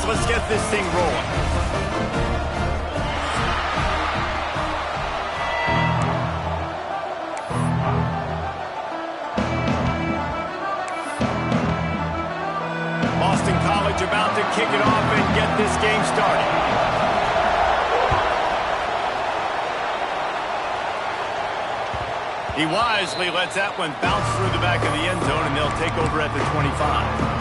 let's get this thing rolling. Boston College about to kick it off and get this game started. He wisely lets that one bounce through the back of the end zone, and they'll take over at the 25.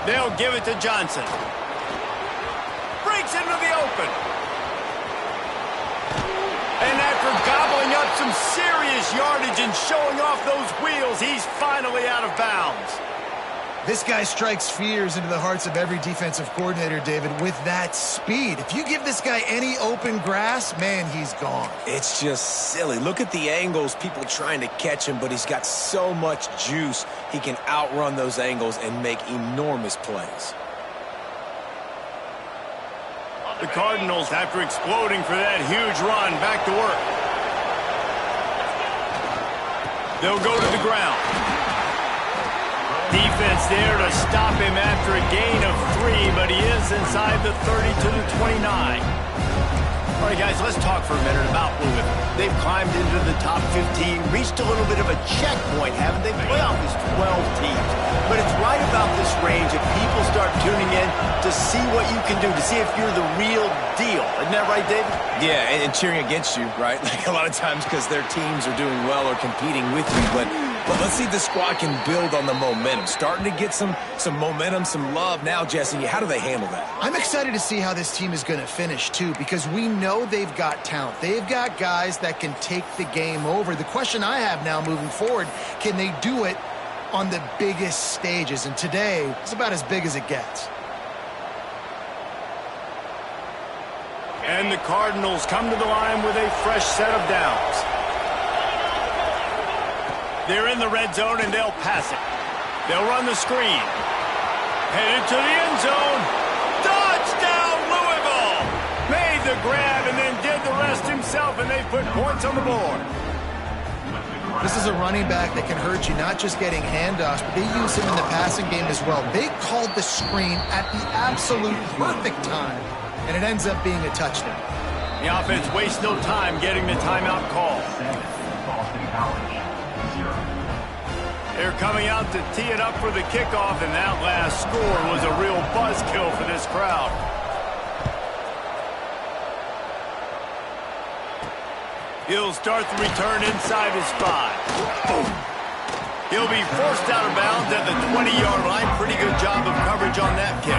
They'll give it to Johnson. Breaks into the open. And after gobbling up some serious yardage and showing off those wheels, he's finally out of bounds. This guy strikes fears into the hearts of every defensive coordinator, David, with that speed. If you give this guy any open grass, man, he's gone. It's just silly. Look at the angles, people trying to catch him, but he's got so much juice. He can outrun those angles and make enormous plays. The Cardinals, after exploding for that huge run, back to work. They'll go to the ground. Defense there to stop him after a gain of 3, but he is inside the 30 to the 29. All right, guys, let's talk for a minute about Louisville. They've climbed into the top 15, reached a little bit of a checkpoint, haven't they? Playoff is 12 teams. But it's right about this range if people start tuning in to see what you can do, to see if you're the real deal. Isn't that right, David? Yeah, and cheering against you, right? Like a lot of times because their teams are doing well or competing with you. But let's see if the squad can build on the momentum. Starting to get some momentum, some love. Now, Jesse, how do they handle that? I'm excited to see how this team is going to finish, too, because we know they've got talent. They've got guys that can take the game over. The question I have now moving forward, can they do it on the biggest stages? And today is about as big as it gets. And the Cardinals come to the line with a fresh set of downs. They're in the red zone, and they'll pass it. They'll run the screen. Headed to the end zone. Touchdown, Louisville! Made the grab and then did the rest himself, and they put points on the board. This is a running back that can hurt you, not just getting handoffs, but they use him in the passing game as well. They called the screen at the absolute perfect time, and it ends up being a touchdown. The offense wastes no time getting the timeout call. They're coming out to tee it up for the kickoff, and that last score was a real buzzkill for this crowd. He'll start the return inside his 5. He'll be forced out of bounds at the 20-yard line. Pretty good job of coverage on that kick.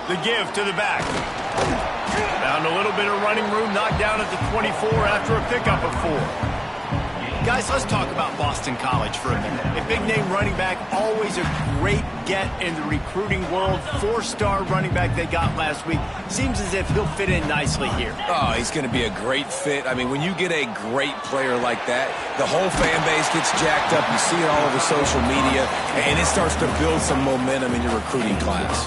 The give to the back. Found a little bit of running room, knocked down at the 24 after a pickup of 4. Guys, let's talk about Boston College for a minute. A big-name running back, always a great get in the recruiting world. 4-star running back they got last week. Seems as if he'll fit in nicely here. Oh, he's going to be a great fit. I mean, when you get a great player like that, the whole fan base gets jacked up. You see it all over social media, and it starts to build some momentum in your recruiting class.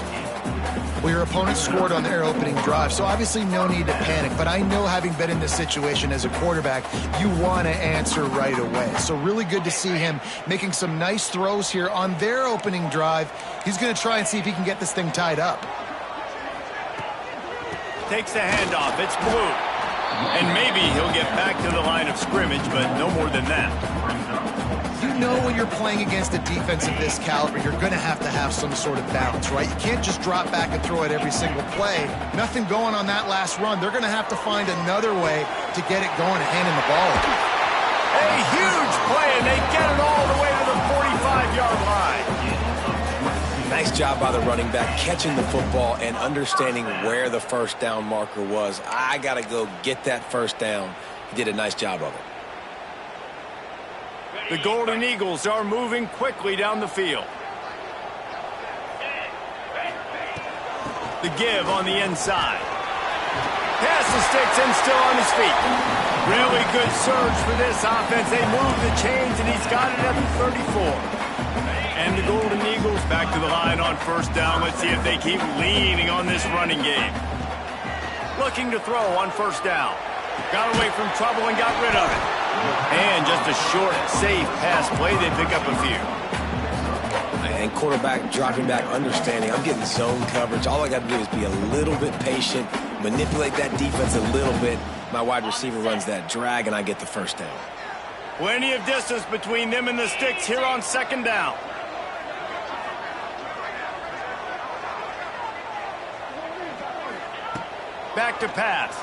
Well, your opponent scored on their opening drive, so obviously no need to panic. But I know, having been in this situation as a quarterback, you want to answer right away. So really good to see him making some nice throws here on their opening drive. He's going to try and see if he can get this thing tied up. Takes the handoff. It's blue. And maybe he'll get back to the line of scrimmage, but no more than that. You know, when you're playing against a defense of this caliber, you're going to have some sort of balance, right? You can't just drop back and throw it every single play. Nothing going on that last run. They're going to have to find another way to get it going and hand him the ball. A huge play, and they get it all the way to the 45-yard line. Nice job by the running back, catching the football and understanding where the first down marker was. I got to go get that first down. He did a nice job of it. The Golden Eagles are moving quickly down the field. The give on the inside. Pass the sticks and still on his feet. Really good surge for this offense. They move the chains, and he's got it at the 34. And the Golden Eagles back to the line on first down. Let's see if they keep leaning on this running game. Looking to throw on first down. Got away from trouble and got rid of it. And just a short, safe pass play. They pick up a few. And quarterback dropping back, understanding I'm getting zone coverage. All I got to do is be a little bit patient, manipulate that defense a little bit. My wide receiver runs that drag, and I get the first down. Plenty of distance between them and the sticks here on second down. Back to pass.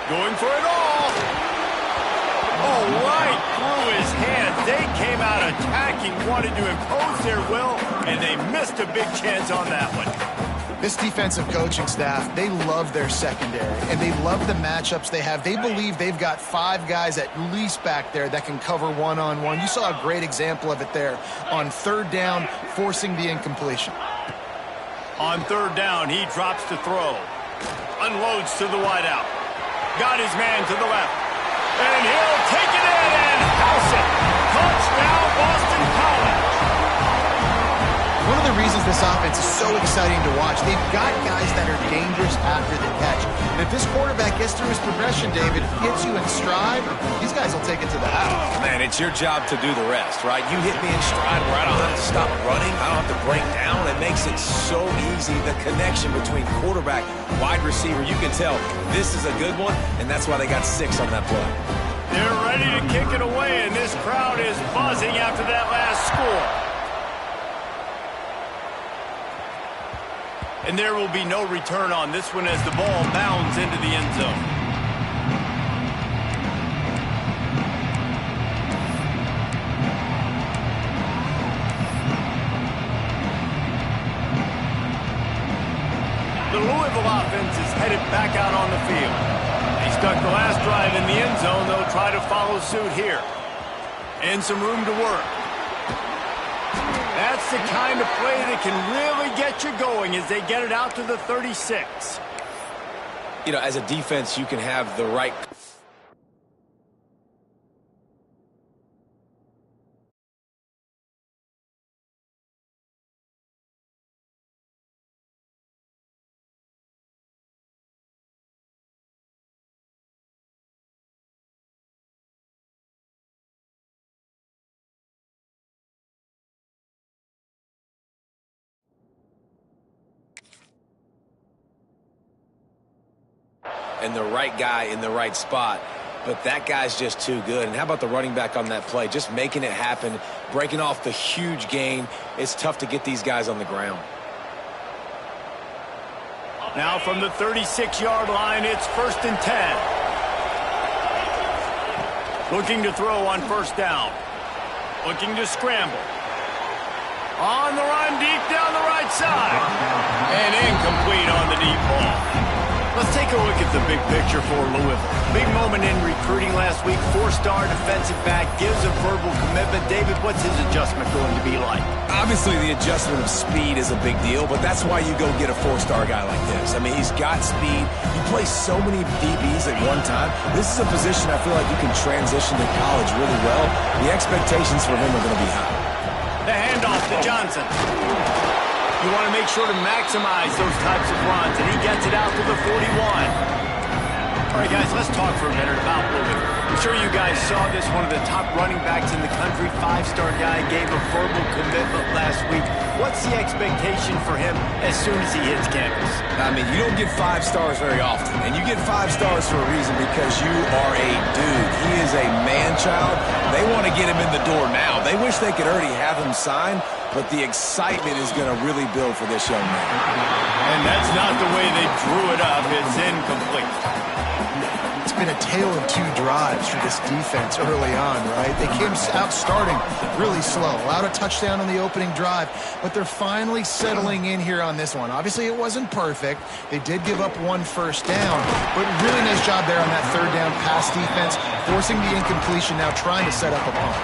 Going for it all. Oh, right through his hands. They came out attacking, wanted to impose their will, and they missed a big chance on that one. This defensive coaching staff, they love their secondary, and they love the matchups they have. They believe they've got 5 guys at least back there that can cover one-on-one. You saw a great example of it there on third down, forcing the incompletion. On third down, he drops to throw. Unloads to the wideout. Got his man to the left. And he'll take it in and house it. Touchdown, Boston College. One of the reasons this offense is so exciting to watch, they've got guys that are dangerous after the catch. And if this quarterback gets through his progression, David, hits you in stride, these guys will take it to the house. Man, it's your job to do the rest, right? You hit me in stride where I don't have to stop running. I don't have to break down. It makes it so easy. The connection between quarterback, wide receiver, you can tell this is a good one, and that's why they got 6 on that play. They're ready to kick it away, and this crowd is buzzing after that last score. And there will be no return on this one as the ball bounds into the end zone. The Louisville offense is headed back out on the field. They stuck the last drive in the end zone. They'll try to follow suit here. And some room to work. That's the kind of play that can really get you going as they get it out to the 36. You know, as a defense, you can have the right... and the right guy in the right spot. But that guy's just too good. And how about the running back on that play? Just making it happen, breaking off the huge gain. It's tough to get these guys on the ground. Now from the 36-yard line, it's 1st and 10. Looking to throw on first down. Looking to scramble. On the run, deep down the right side. And incomplete on the deep ball. Let's take a look at the big picture for Louisville. Big moment in recruiting last week. 4-star defensive back gives a verbal commitment. David, what's his adjustment going to be like? Obviously, the adjustment of speed is a big deal, but that's why you go get a 4-star guy like this. I mean, he's got speed. You play so many DBs at one time. This is a position I feel like you can transition to college really well. The expectations for him are going to be high. The handoff to Johnson. You want to make sure to maximize those types of runs, and he gets it out to the 41. All right, guys, let's talk for a minute about Louisville. I'm sure you guys saw this. One of the top running backs in the country, 5-star guy, gave a verbal commitment last week. What's the expectation for him as soon as he hits campus? I mean, you don't get 5 stars very often, and you get 5 stars for a reason because you are a dude. He is a man-child. They want to get him in the door now. They wish they could already have him signed, but the excitement is going to really build for this young man. And that's not the way they drew it up. It's incomplete. been a tale of two drives for this defense early on, right? They came out starting really slow, allowed a touchdown on the opening drive, but they're finally settling in here on this one. Obviously, it wasn't perfect. They did give up one first down, but really nice job there on that third down pass defense, forcing the incompletion, now trying to set up a punt.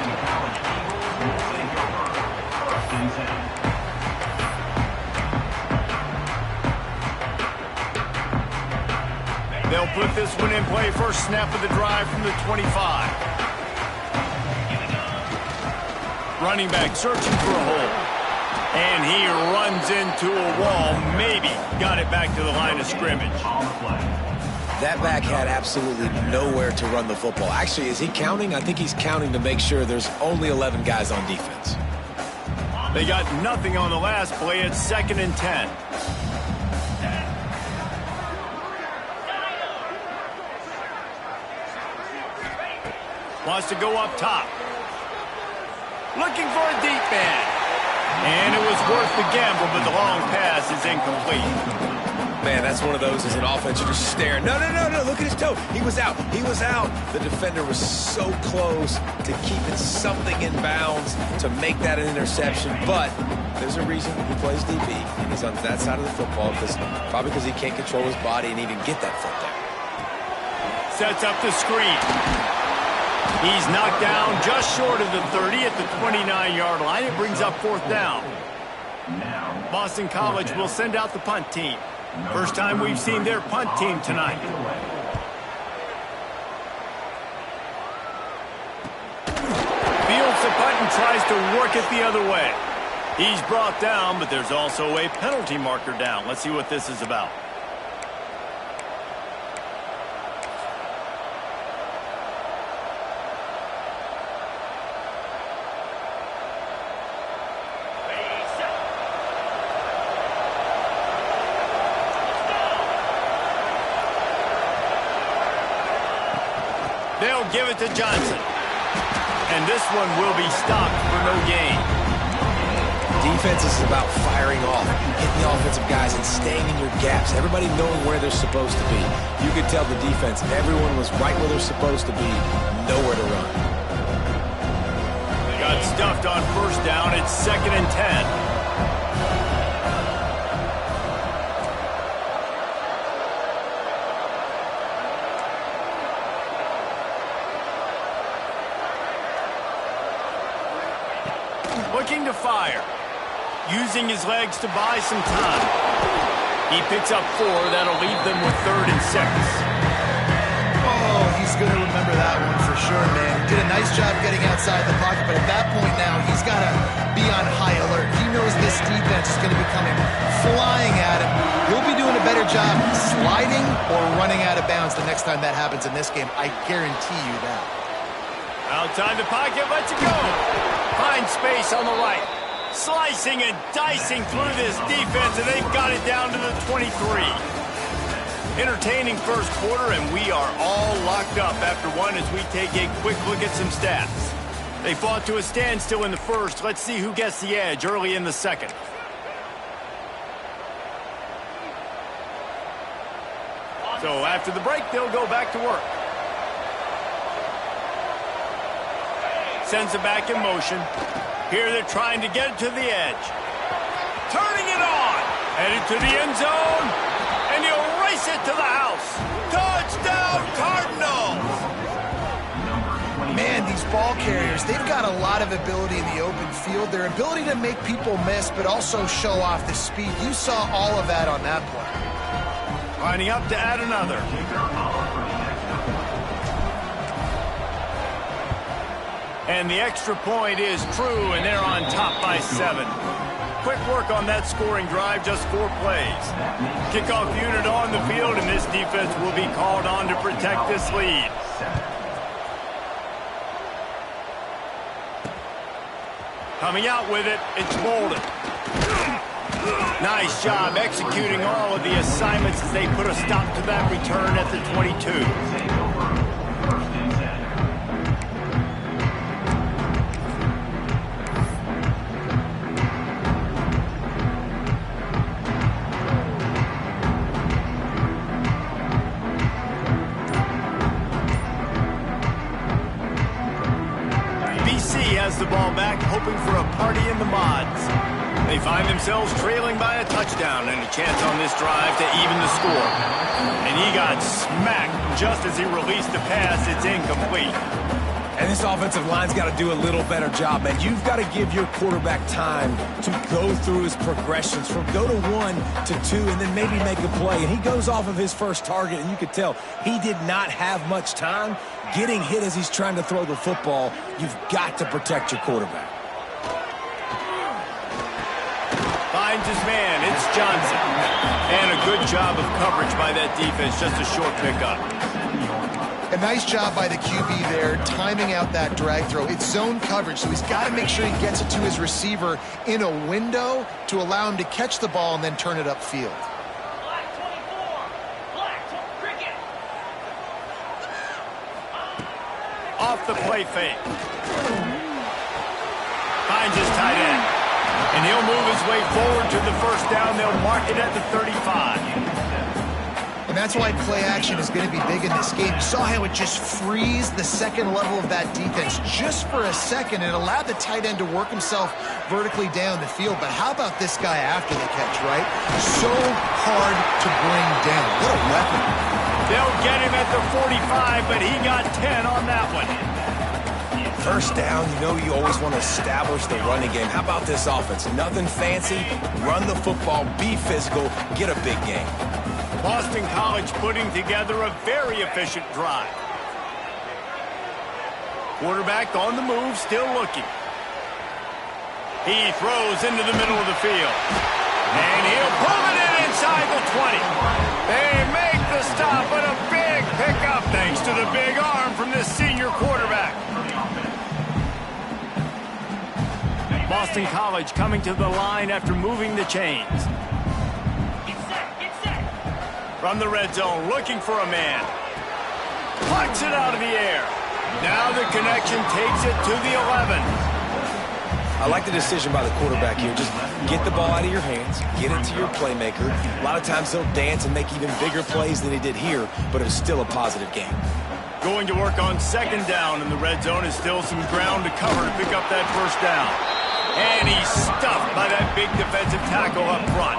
They'll put this one in play. First snap of the drive from the 25. Running back searching for a hole. And he runs into a wall. Maybe got it back to the line of scrimmage. That back had absolutely nowhere to run the football. Actually, is he counting? I think he's counting to make sure there's only 11 guys on defense. They got nothing on the last play. It's 2nd and 10. Wants to go up top. Looking for a deep man. And it was worth the gamble, but the long pass is incomplete. Man, that's one of those as an offense, you're just staring. No, look at his toe. He was out. The defender was so close to keeping something in bounds to make that an interception, but there's a reason he plays DB, and he's on that side of the football, probably because he can't control his body and even get that foot there. Sets up the screen. He's knocked down just short of the 30 at the 29-yard line. It brings up 4th down. Boston College will send out the punt team. First time we've seen their punt team tonight. Fields the punt and tries to work it the other way. He's brought down, but there's also a penalty marker down. Let's see what this is about. They'll give it to Johnson. And this one will be stopped for no gain. Defense is about firing off, hitting the offensive guys and staying in your gaps. Everybody knowing where they're supposed to be. You could tell the defense, everyone was right where they're supposed to be, nowhere to run. They got stuffed on first down. It's 2nd and 10. Looking to fire. Using his legs to buy some time. He picks up 4. That'll leave them with 3rd and 6. Oh, he's going to remember that one for sure, man. Did a nice job getting outside the pocket, but at that point now, he's got to be on high alert. He knows this defense is going to be coming flying at him. He'll be doing a better job sliding or running out of bounds the next time that happens in this game. I guarantee you that. Outside the pocket, lets it go. Finds space on the right. Slicing and dicing through this defense, and they've got it down to the 23. Entertaining first quarter, and we are all locked up after one as we take a quick look at some stats. They fought to a standstill in the first. Let's see who gets the edge early in the second. So after the break, they'll go back to work. Sends it back in motion. Here they're trying to get it to the edge. Turning it on. Headed to the end zone. And he'll race it to the house. Touchdown, Cardinals! Man, these ball carriers, they've got a lot of ability in the open field. Their ability to make people miss, but also show off the speed. You saw all of that on that play. Lining up to add another. And the extra point is true, and they're on top by 7. Quick work on that scoring drive, just 4 plays. Kickoff unit on the field, and this defense will be called on to protect this lead. Coming out with it, it's Bolden. Nice job executing all of the assignments as they put a stop to that return at the 22. hoping for a party in the mods. They find themselves trailing by a touchdown and a chance on this drive to even the score. And he got smacked just as he released the pass. It's incomplete. And this offensive line's got to do a little better job, man. You've got to give your quarterback time to go through his progressions from go to 1 to 2 and then maybe make a play. And he goes off of his first target, and you could tell he did not have much time getting hit as he's trying to throw the football. You've got to protect your quarterback. Finds his man. It's Johnson. And a good job of coverage by that defense. Just a short pickup. A nice job by the QB there, timing out that drag throw. It's zone coverage, so he's got to make sure he gets it to his receiver in a window to allow him to catch the ball and then turn it upfield. Off the play fake. Finds his tight end. And he'll move his way forward to the first down. They'll mark it at the 35. And that's why play action is going to be big in this game. You saw how it just frees the second level of that defense just for a second. It allowed the tight end to work himself vertically down the field. But how about this guy after the catch, right? So hard to bring down. What a weapon. They'll get him at the 45, but he got 10 on that one. First down, you know you always want to establish the running game. How about this offense? Nothing fancy. Run the football, be physical, get a big game. Boston College putting together a very efficient drive. Quarterback on the move, still looking. He throws into the middle of the field. And he'll pull it in inside the 20. They make the stop, but a big pickup thanks to the big arm from this senior quarterback. Boston College coming to the line after moving the chains. From the red zone, looking for a man. Plucks it out of the air. Now the connection takes it to the 11. I like the decision by the quarterback here. Just get the ball out of your hands, get it to your playmaker. A lot of times he'll dance and make even bigger plays than he did here, but it was still a positive game. Going to work on second down in the red zone is still some ground to cover to pick up that first down. And he's stuffed by that big defensive tackle up front.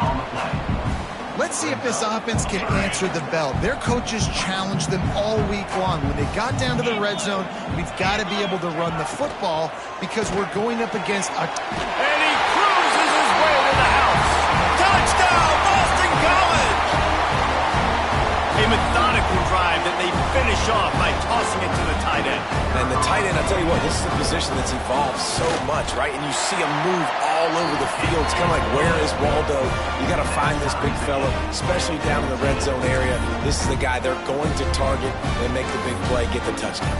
Let's see if this offense can answer the bell. Their coaches challenged them all week long. When they got down to the red zone, we've got to be able to run the football because we're going up against a... And he cruises his way to the house. Touchdown, Boston College! A methodical drive that they finish off by tossing it to the tight end. And the tight end, I'll tell you what, this is a position that's evolved so much, right? And you see him move all over the field. It's kind of like, where is Waldo? You got to find this big fella, especially down in the red zone area. This is the guy they're going to target and make the big play, get the touchdown.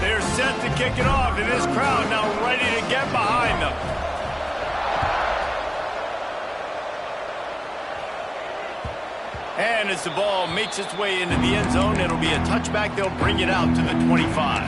They're set to kick it off, and this crowd now ready to get behind them. And as the ball makes its way into the end zone, it'll be a touchback. They'll bring it out to the 25.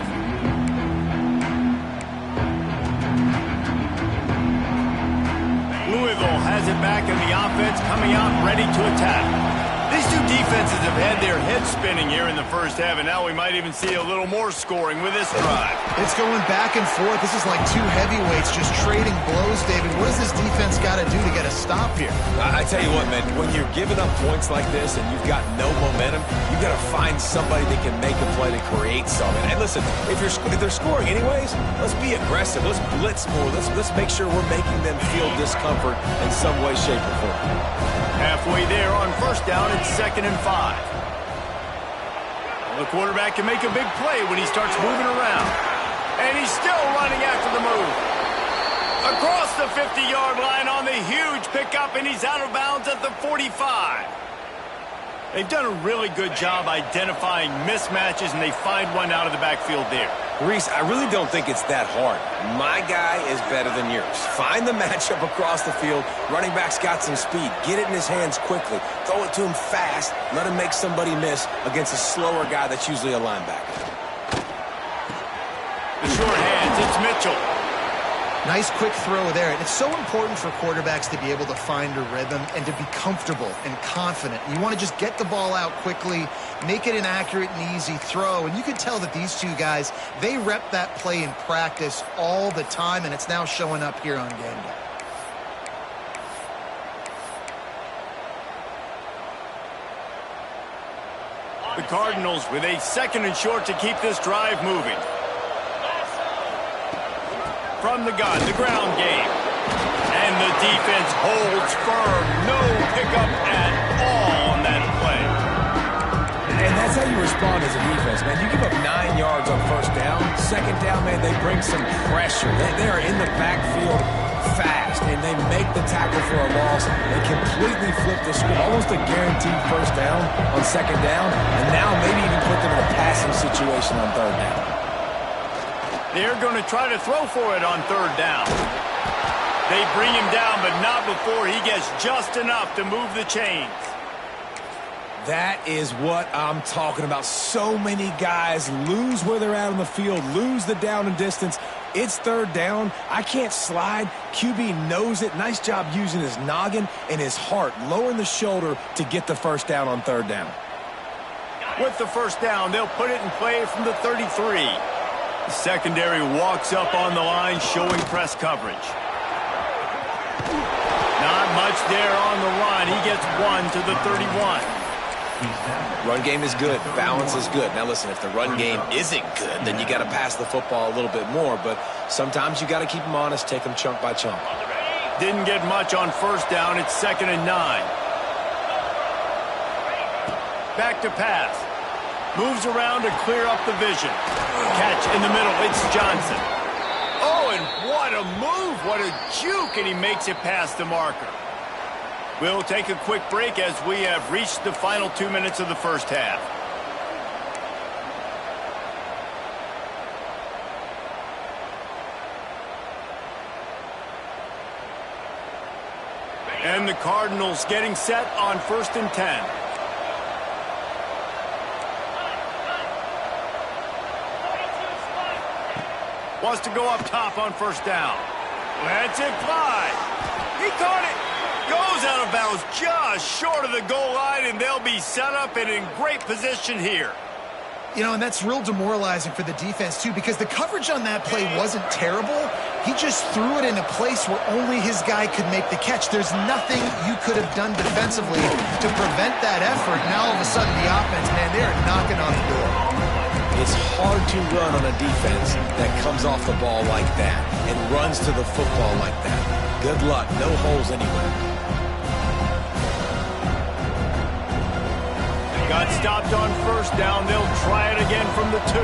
Louisville has it back in the offense, coming out ready to attack. These two defenses have had their heads spinning here in the first half, and now we might even see a little more scoring with this drive. It's going back and forth. This is like two heavyweights just trading blows, David. What does this defense got to do to get a stop here? I tell you what, man, when you're giving up points like this and you've got no momentum, you've got to find somebody that can make a play to create something. And listen, if they're scoring anyways, let's be aggressive. Let's blitz more. Let's make sure we're making them feel discomfort in some way, shape, or form. Halfway there on first down, it's 2nd and 5. Well, the quarterback can make a big play when he starts moving around. And he's still running after the move. Across the 50-yard line on the huge pickup, and he's out of bounds at the 45. They've done a really good job identifying mismatches, and they find one out of the backfield there. Reese, I really don't think it's that hard. My guy is better than yours. Find the matchup across the field. Running back's got some speed. Get it in his hands quickly. Throw it to him fast. Let him make somebody miss against a slower guy that's usually a linebacker. The short hands, it's Mitchell. Nice quick throw there. And it's so important for quarterbacks to be able to find a rhythm and to be comfortable and confident. You want to just get the ball out quickly, make it an accurate and easy throw. And you can tell that these two guys, they rep that play in practice all the time, and it's now showing up here on game day. The Cardinals with a 2nd and short to keep this drive moving. From the gun, the ground game. And the defense holds firm. No pickup at all on that play. And that's how you respond as a defense, man. You give up 9 yards on 1st down. 2nd down, man, they bring some pressure. They are in the backfield fast, and they make the tackle for a loss. They completely flip the script, almost a guaranteed 1st down on 2nd down, and now maybe even put them in a passing situation on 3rd down. They're going to try to throw for it on 3rd down. They bring him down, but not before he gets just enough to move the chains. That is what I'm talking about. So many guys lose where they're at on the field, lose the down and distance. It's 3rd down. I can't slide. QB knows it. Nice job using his noggin and his heart, lowering the shoulder to get the 1st down on 3rd down. With the 1st down, they'll put it in play from the 33. The secondary walks up on the line, showing press coverage. Not much there on the run. He gets 1 to the 31. Run game is good. Balance is good. Now, listen, if the run game isn't good, then you got to pass the football a little bit more. But sometimes you got to keep them honest, take them chunk by chunk. Didn't get much on 1st down. It's 2nd and 9. Back to pass. Moves around to clear up the vision. Catch in the middle. It's Johnson. Oh, and what a move. What a juke. And he makes it past the marker. We'll take a quick break as we have reached the final 2 minutes of the 1st half. And the Cardinals getting set on 1st and 10. Wants to go up top on 1st down. Lets it fly. He caught it. Goes out of bounds just short of the goal line, and they'll be set up and in great position here. You know, and that's real demoralizing for the defense, too, because the coverage on that play wasn't terrible. He just threw it in a place where only his guy could make the catch. There's nothing you could have done defensively to prevent that effort. Now, all of a sudden, the offense, man, they're knocking on the door. It's hard to run on a defense that comes off the ball like that and runs to the football like that. Good luck. No holes anywhere. Got stopped on 1st down. They'll try it again from the 2.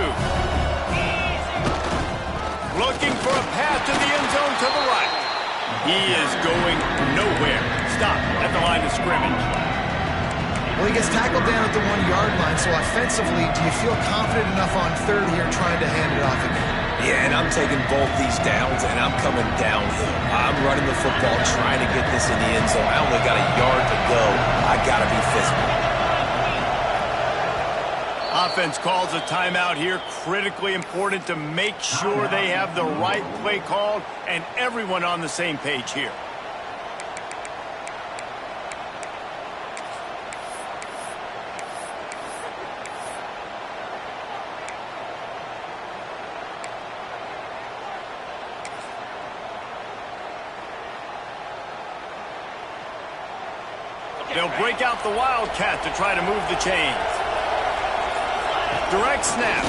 Looking for a path to the end zone to the right. He is going nowhere. Stop at the line of scrimmage. Well, he gets tackled down at the 1-yard line, so offensively, do you feel confident enough on 3rd here trying to hand it off again? Yeah, and I'm taking both these downs, and I'm coming downhill. I'm running the football, trying to get this in the end zone. I only got a yard to go. I got to be physical. Offense calls a timeout here. Critically important to make sure they have the right play called and everyone on the same page here. They'll break out the Wildcat to try to move the chains. Direct snap.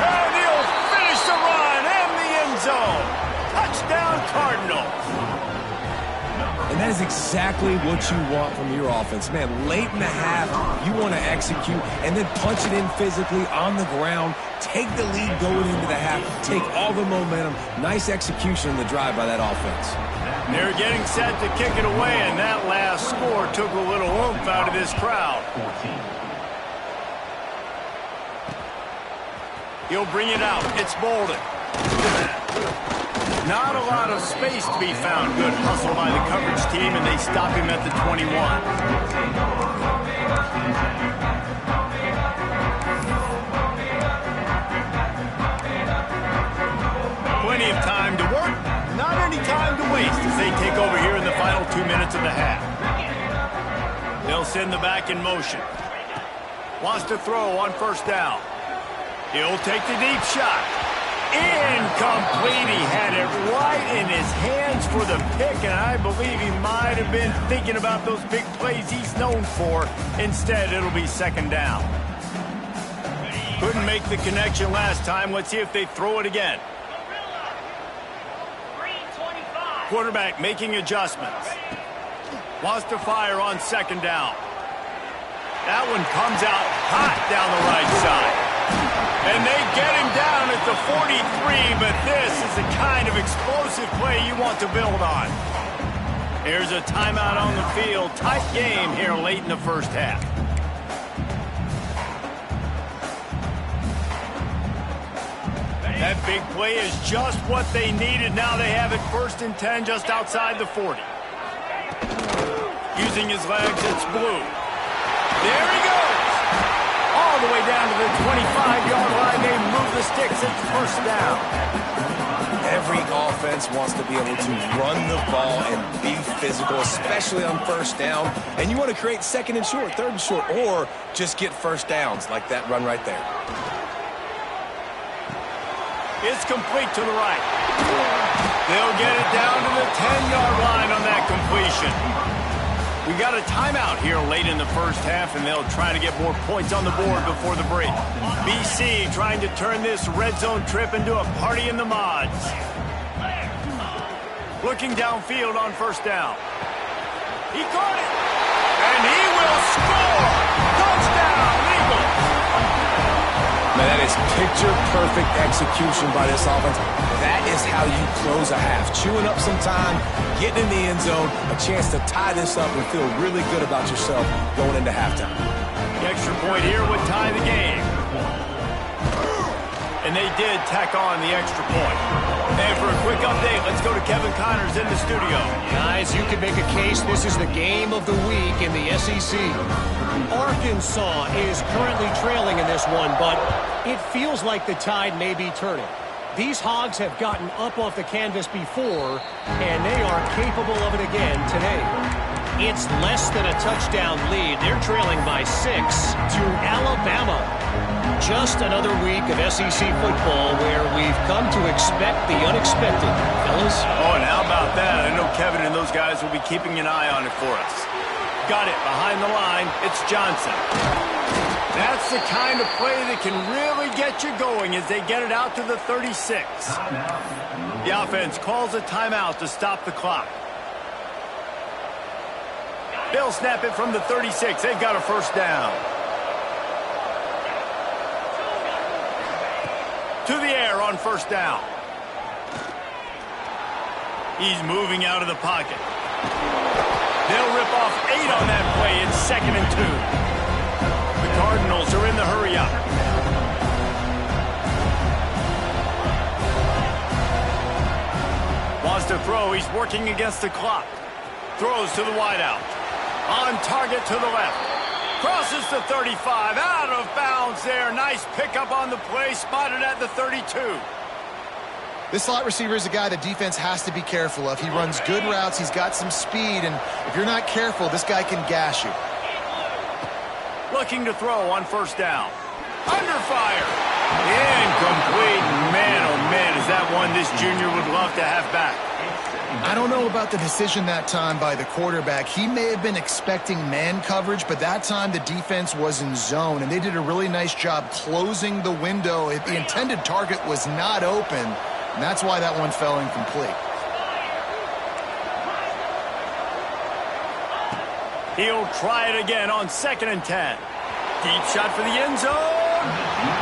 And he'll finish the run and the end zone. Touchdown, Cardinals. And that is exactly what you want from your offense. Man, late in the half, you want to execute and then punch it in physically on the ground. Take the lead going into the half. Take all the momentum. Nice execution in the drive by that offense. They're getting set to kick it away, and that last score took a little oomph out of this crowd. He'll bring it out. It's Bolden. Not a lot of space to be found. Good hustle by the coverage team, and they stop him at the 21. Plenty of time not any time to waste as they take over here in the final 2 minutes of the half. They'll send the back in motion. Wants to throw on first down. He'll take the deep shot. Incomplete. He had it right in his hands for the pick, and I believe he might have been thinking about those big plays he's known for. Instead, it'll be second down. Couldn't make the connection last time. Let's see if they throw it again. Quarterback making adjustments. Wants to fire on second down. That one comes out hot down the right side. And they get him down at the 43, but this is the kind of explosive play you want to build on. Here's a timeout on the field. Tight game here late in the first half. That big play is just what they needed. Now they have it 1st and 10 just outside the 40. Using his legs, it's Blue. There he goes. All the way down to the 25-yard line. They move the sticks. It's first down. Every offense wants to be able to run the ball and be physical, especially on first down. And you want to create second and short, third and short, or just get first downs like that run right there. It's complete to the right. They'll get it down to the 10-yard line on that completion. We got a timeout here late in the first half, and they'll try to get more points on the board before the break. BC trying to turn this red zone trip into a party in the mods. Looking downfield on first down. He caught it, and he will score! Touchdown, Eagles! Man, that is picture-perfect execution by this offense. That is how you close a half. Chewing up some time, getting in the end zone, a chance to tie this up and feel really good about yourself going into halftime. The extra point here would tie the game. And they did tack on the extra point. And for a quick update, let's go to Kevin Connors in the studio. Guys, you can make a case this is the game of the week in the SEC. Arkansas is currently trailing in this one, but it feels like the tide may be turning. These Hogs have gotten up off the canvas before, and they are capable of it again today. It's less than a touchdown lead. They're trailing by 6 to Alabama. Just another week of SEC football where we've come to expect the unexpected, fellas. Oh, and how about that? I know Kevin and those guys will be keeping an eye on it for us. Got it behind the line. It's Johnson. That's the kind of play that can really get you going as they get it out to the 36. The offense calls a timeout to stop the clock. They'll snap it from the 36. They've got a first down. To the air on first down. He's moving out of the pocket. They'll rip off 8 on that play. It's 2nd and 2. The Cardinals are in the hurry up. Wants to throw. He's working against the clock. Throws to the wideout. On target to the left. Crosses the 35. Out of bounds there. Nice pickup on the play. Spotted at the 32. This slot receiver is a guy the defense has to be careful of. He runs good routes. He's got some speed. And if you're not careful, this guy can gash you. Looking to throw on first down. Under fire. Incomplete. Man, oh man, is that one this junior would love to have back. I don't know about the decision that time by the quarterback. He may have been expecting man coverage, but that time the defense was in zone, and they did a really nice job closing the window. The intended target was not open, and that's why that one fell incomplete. He'll try it again on 2nd and 10. Deep shot for the end zone.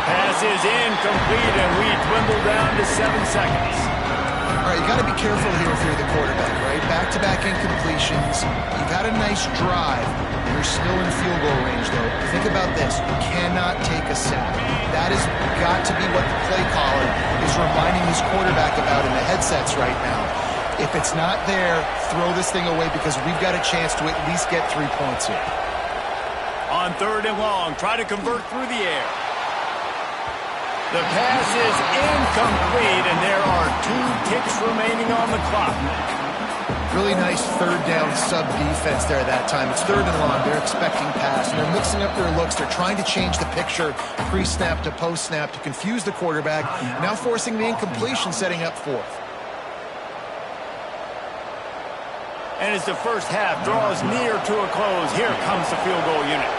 Pass is incomplete, and we dwindle down to 7 seconds. All right, you got to be careful here if you're the quarterback, right? Back-to-back incompletions. You've had a nice drive. You're still in field goal range, though. Think about this. You cannot take a sack. That has got to be what the play caller is reminding his quarterback about in the headsets right now. If it's not there, throw this thing away because we've got a chance to at least get 3 points here. On 3rd and long, try to convert through the air. The pass is incomplete, and there are 2 ticks remaining on the clock. Really nice third down sub-defense there that time. It's 3rd and long. They're expecting pass, and they're mixing up their looks. They're trying to change the picture pre-snap to post-snap to confuse the quarterback, now forcing the incompletion, setting up 4th. And as the first half draws near to a close, here comes the field goal unit.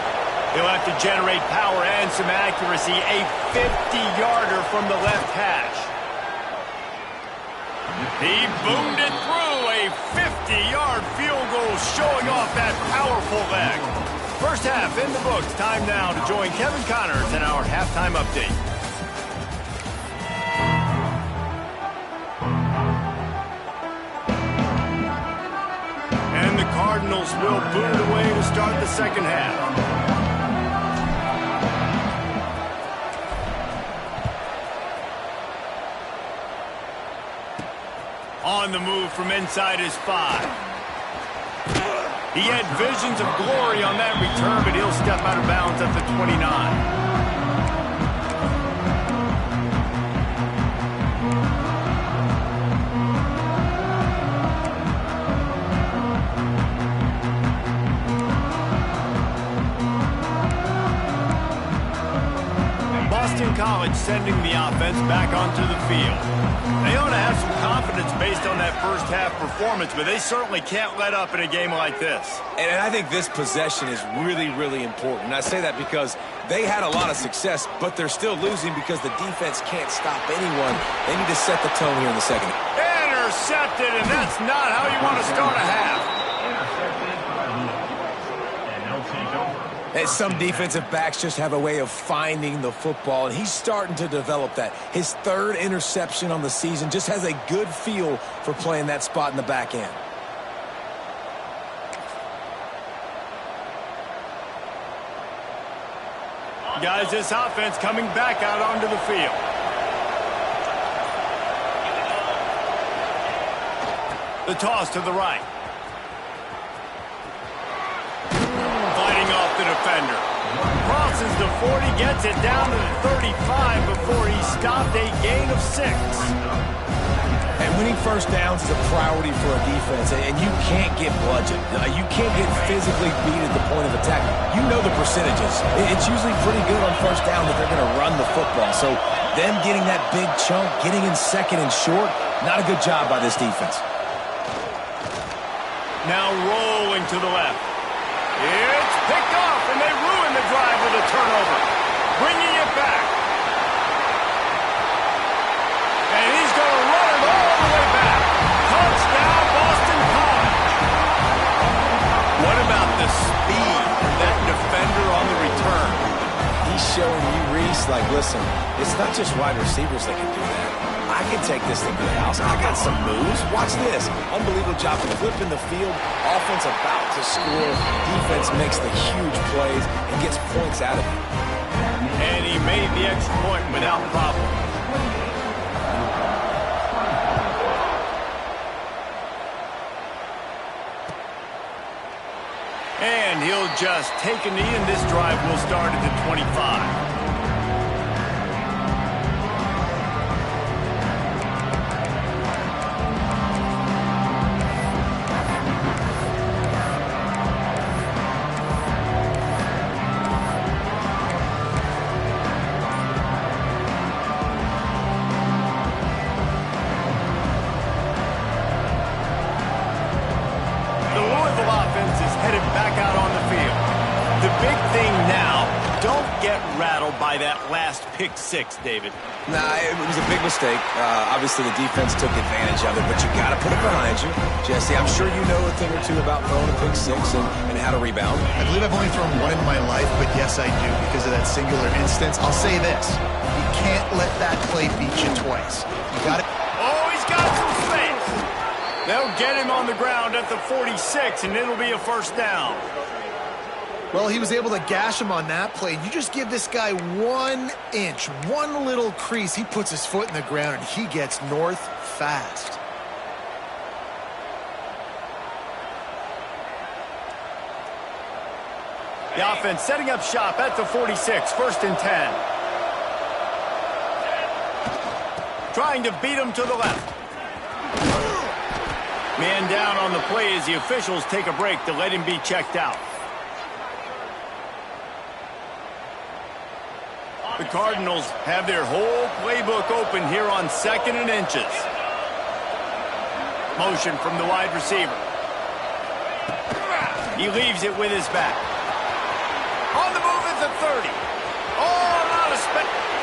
He'll have to generate power and some accuracy. A 50-yarder from the left hash. He boomed it through. A 50-yard field goal showing off that powerful leg. First half in the books. Time now to join Kevin Connors in our halftime update. And the Cardinals will boot it away to start the second half. On the move from inside his 5. He had visions of glory on that return, but he'll step out of bounds at the 29. Boston College sending the offense back onto the field. They ought to have some confidence based on that first half performance, but they certainly can't let up in a game like this. And I think this possession is really, really important. And I say that because they had a lot of success, but they're still losing because the defense can't stop anyone. They need to set the tone here in the second. Intercepted, and that's not how you want to start a half. And some defensive backs just have a way of finding the football, and he's starting to develop that. His 3rd interception on the season, just has a good feel for playing that spot in the back end. Guys, this offense coming back out onto the field. The toss to the right. Off the defender. Crosses the 40, gets it down to the 35 before he stopped, a gain of 6. And winning first downs is a priority for a defense, and you can't get bludgeoned. You can't get physically beat at the point of attack. You know the percentages. It's usually pretty good on first down that they're going to run the football. So them getting that big chunk, getting in second and short, not a good job by this defense. Now rolling to the left. It's picked off, and they ruin the drive with a turnover. Bringing it back. And he's going to run it all the way back. Touchdown, Boston College. What about the speed of that defender on the return? He's showing you, Reese, like, listen, it's not just wide receivers that can do that. I can take this thing to the house. I got some moves. Watch this. Unbelievable job of flipping the field. Offense about to score. Defense makes the huge plays and gets points out of it. And he made the extra point without problem. And he'll just take a knee, and this drive will start at the 25. By that last pick 6, David. Nah, it was a big mistake. Obviously, the defense took advantage of it, but you got to put it behind you. Jesse, I'm sure you know a thing or two about throwing a pick 6 and how to rebound. I believe I've only thrown one in my life, but yes, I do because of that singular instance. I'll say this. You can't let that play beat you twice. You got it. Oh, he's got some space. They'll get him on the ground at the 46, and it'll be a first down. Well, he was able to gash him on that play. You just give this guy 1 inch, one little crease. He puts his foot in the ground, and he gets north fast. The offense setting up shop at the 46, 1st and 10. trying to beat him to the left. Man down on the play as the officials take a break to let him be checked out. The Cardinals have their whole playbook open here on 2nd and inches. Motion from the wide receiver. He leaves it with his back. On the move at the 30. Oh, not a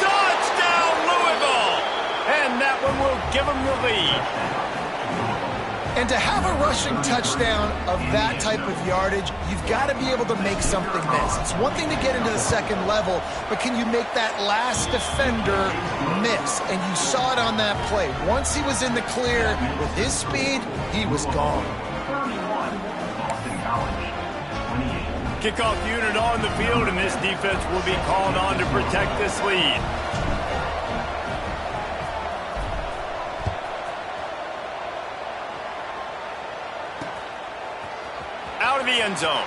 touchdown, Louisville! And that one will give him the lead. And to have a rushing touchdown of that type of yardage, you've got to be able to make something miss. It's one thing to get into the second level, but can you make that last defender miss? And you saw it on that play. Once he was in the clear with his speed, he was gone. Kickoff unit on the field, and this defense will be called on to protect this lead. Out of the end zone.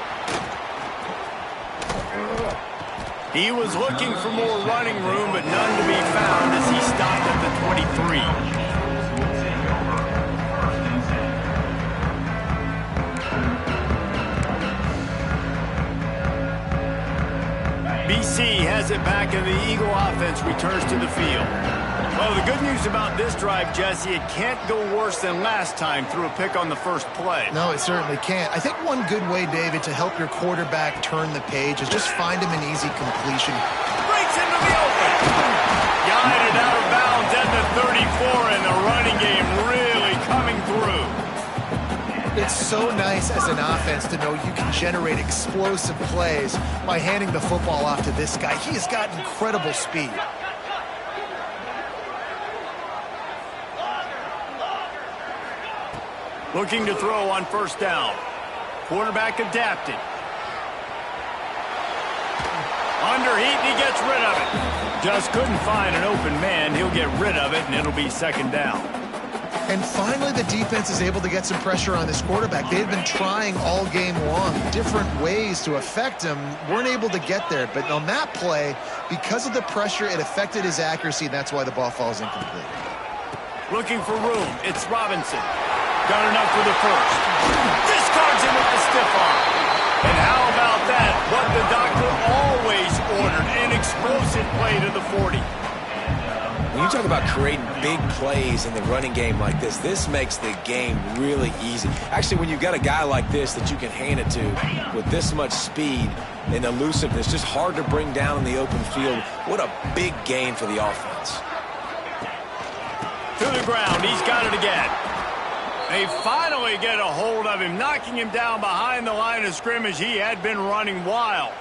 He was looking for more running room, but none to be found as he stopped at the 23. BC has it back, and the Eagle offense returns to the field. Well, the good news about this drive, Jesse, it can't go worse than last time through a pick on the first play. No, it certainly can't. I think one good way, David, to help your quarterback turn the page is just find him an easy completion. Breaks into the open. Guided out of bounds at the 34, and the running game really coming through. It's so nice as an offense to know you can generate explosive plays by handing the football off to this guy. He has got incredible speed. Looking to throw on first down. Quarterback adapted. Under heat, and he gets rid of it. Just couldn't find an open man. He'll get rid of it, and it'll be second down. And finally, the defense is able to get some pressure on this quarterback. They've been trying all game long different ways to affect him. Weren't able to get there. But on that play, because of the pressure, it affected his accuracy, and that's why the ball falls incomplete. Looking for room. It's Robinson. Got enough for the first. Discards him with the stiff arm. And how about that? What the doctor always ordered. An explosive play to the 40. When you talk about creating big plays in the running game like this makes the game really easy. Actually, when you've got a guy like this that you can hand it to with this much speed and elusiveness, just hard to bring down in the open field, what a big gain for the offense. To the ground. He's got it again. They finally get a hold of him, knocking him down behind the line of scrimmage. He had been running wild.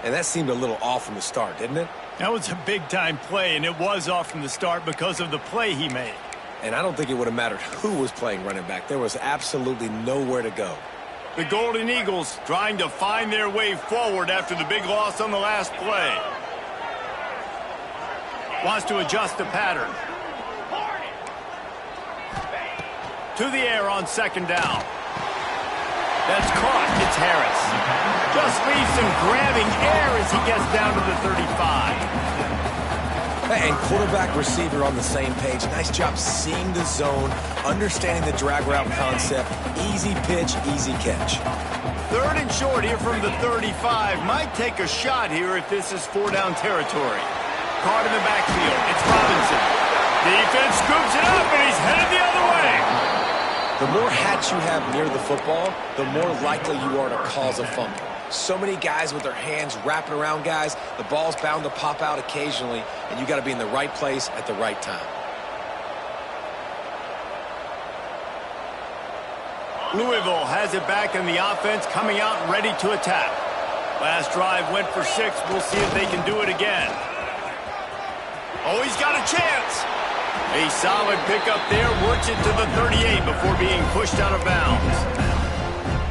And that seemed a little off from the start, didn't it? That was a big-time play, and it was off from the start because of the play he made. And I don't think it would have mattered who was playing running back. There was absolutely nowhere to go. The Golden Eagles trying to find their way forward after the big loss on the last play. Wants to adjust the pattern. To the air on second down. That's caught. It's Harris. Just leaves him grabbing air as he gets down to the 35. And quarterback receiver on the same page. Nice job seeing the zone, understanding the drag route concept. Easy pitch, easy catch. Third and short here from the 35. Might take a shot here if this is 4-down territory. Caught in the backfield. It's Robinson. Defense scoops it up, and he's headed the other way. The more hats you have near the football, the more likely you are to cause a fumble. So many guys with their hands wrapping around guys, the ball's bound to pop out occasionally, and you got to be in the right place at the right time. Louisville has it back in the offense, coming out ready to attack. Last drive went for 6. We'll see if they can do it again. Oh, he's got a chance. A solid pickup there, works it to the 38 before being pushed out of bounds.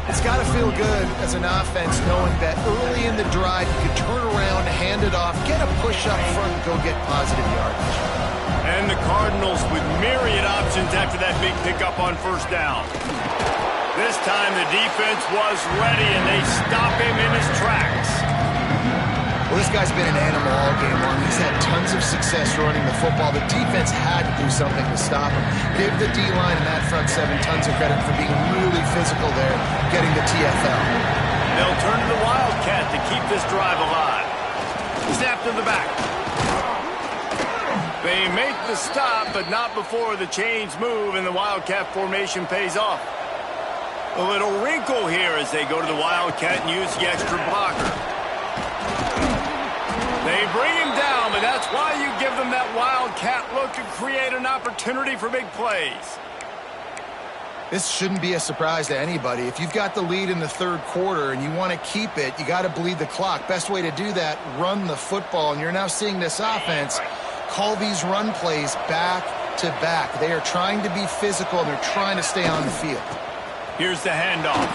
It's got to feel good as an offense knowing that early in the drive you can turn around, hand it off, get a push up front, and go get positive yardage. And the Cardinals with myriad options after that big pickup on first down. This time the defense was ready, and they stop him in his tracks. Well, this guy's been an animal all game long. He's had tons of success running the football. The defense had to do something to stop him. Give the D-line and that front seven tons of credit for being really physical there, getting the TFL. They'll turn to the Wildcat to keep this drive alive. Snap to the back. They make the stop, but not before the chains move and the Wildcat formation pays off. A little wrinkle here as they go to the Wildcat and use the extra blocker. They bring him down, but that's why you give them that Wildcat look to create an opportunity for big plays. This shouldn't be a surprise to anybody. If you've got the lead in the third quarter and you want to keep it, you got to bleed the clock. Best way to do that, run the football. And you're now seeing this offense call these run plays back to back. They are trying to be physical, and they're trying to stay on the field. Here's the handoff.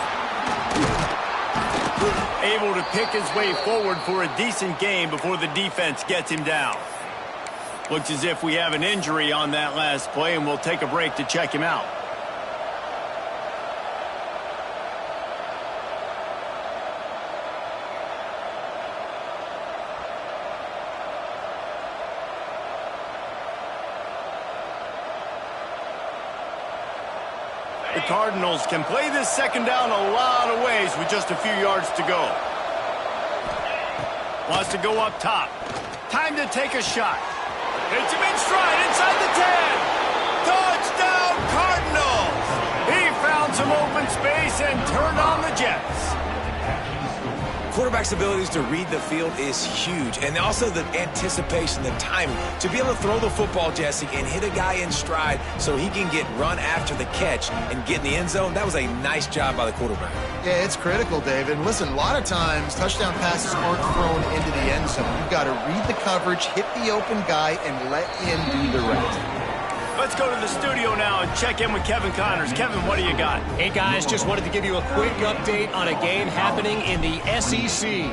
Able to pick his way forward for a decent game before the defense gets him down. Looks as if we have an injury on that last play, and we'll take a break to check him out. The Cardinals can play this second down a lot of ways with just a few yards to go. Wants to go up top. Time to take a shot. Hits him in stride inside the 10. Touchdown Cardinals! He found some open space and turned on the Jets. Quarterback's abilities to read the field is huge, and also the anticipation, the timing. To be able to throw the football, Jesse, and hit a guy in stride so he can get run after the catch and get in the end zone, that was a nice job by the quarterback. Yeah, it's critical, David. And listen, a lot of times touchdown passes aren't thrown into the end zone. You've got to read the coverage, hit the open guy, and let him do the rest. Let's go to the studio now and check in with Kevin Connors. Kevin, what do you got? Hey, guys, just wanted to give you a quick update on a game happening in the SEC.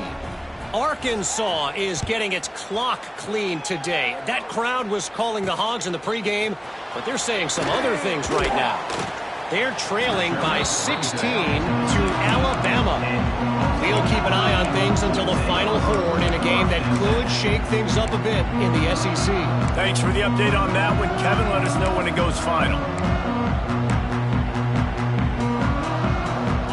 Arkansas is getting its clock cleaned today. That crowd was calling the Hogs in the pregame, but they're saying some other things right now. They're trailing by 16 to Alabama. We'll keep an eye on things until the final horn in a game that could shake things up a bit in the SEC. Thanks for the update on that one, Kevin. Let us know when it goes final.